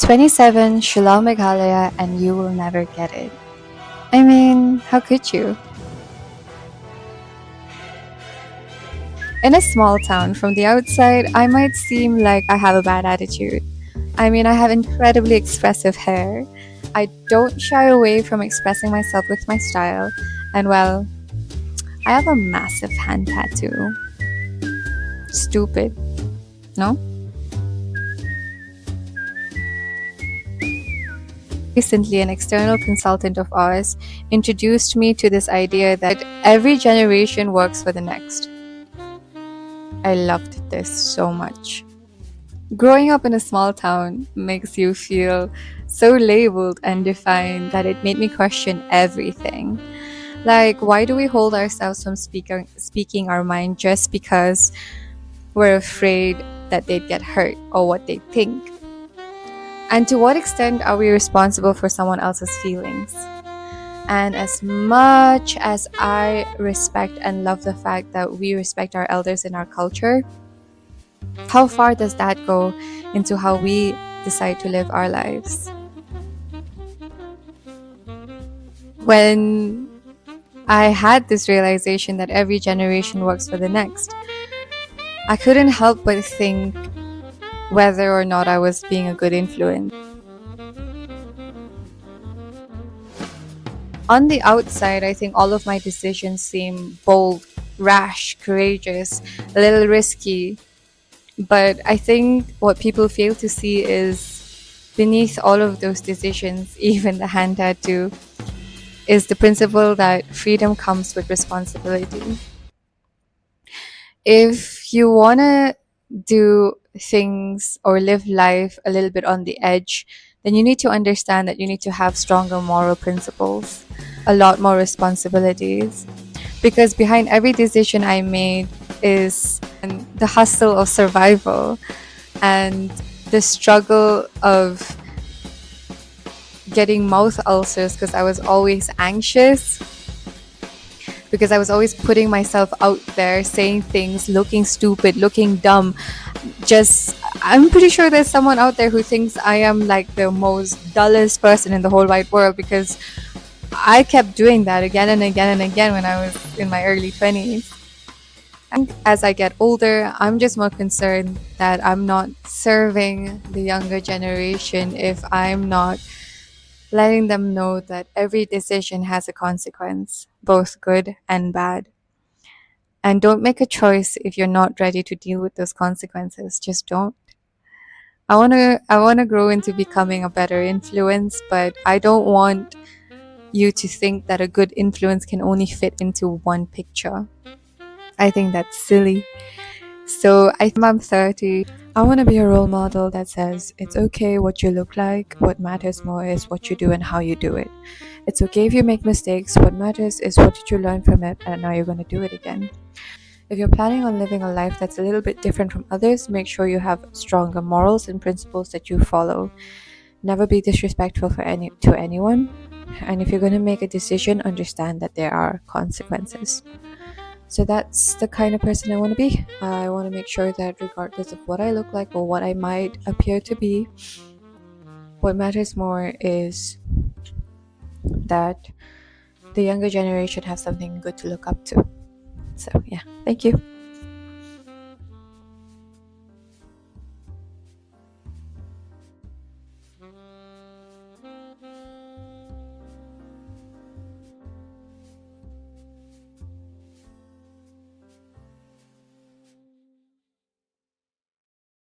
27, Shillong, Meghalaya, and you will never get it. I mean, how could you? In a small town, from the outside, I might seem like I have a bad attitude. I mean, I have incredibly expressive hair. I don't shy away from expressing myself with my style, and well, I have a massive hand tattoo. Stupid, no? Recently, an external consultant of ours introduced me to this idea that every generation works for the next. I loved this so much. Growing up in a small town makes you feel so labeled and defined that it made me question everything. Like, why do we hold ourselves from speaking our mind just because we're afraid that they'd get hurt or what they think? And to what extent are we responsible for someone else's feelings? And as much as I respect and love the fact that we respect our elders in our culture, how far does that go into how we decide to live our lives? When I had this realization that every generation works for the next, I couldn't help but think whether or not I was being a good influence. On the outside, I think all of my decisions seem bold, rash, courageous, a little risky. But I think what people fail to see is beneath all of those decisions, even the hand tattoo, is the principle that freedom comes with responsibility. If you want to do things or live life a little bit on the edge, then you need to understand that you need to have stronger moral principles, a lot more responsibilities. Because behind every decision I made is the hustle of survival and the struggle of getting mouth ulcers because I was always anxious, because I was always putting myself out there, saying things, looking stupid, looking dumb. I'm pretty sure there's someone out there who thinks I am like the most dullest person in the whole wide world because I kept doing that again and again and again when I was in my early 20s. And as I get older, I'm just more concerned that I'm not serving the younger generation if I'm not letting them know that every decision has a consequence, both good and bad. And don't make a choice if you're not ready to deal with those consequences. Just don't. I want to grow into becoming a better influence, but I don't want you to think that a good influence can only fit into one picture. I think that's silly. So I'm 30. I want to be a role model that says it's okay what you look like. What matters more is what you do and how you do it. It's okay if you make mistakes. What matters is what did you learn from it and now you're going to do it again. If you're planning on living a life that's a little bit different from others, make sure you have stronger morals and principles that you follow. Never be disrespectful to anyone. And if you're going to make a decision, understand that there are consequences. So that's the kind of person I want to be. I want to make sure that regardless of what I look like or what I might appear to be, what matters more is that the younger generation have something good to look up to. So yeah, thank you.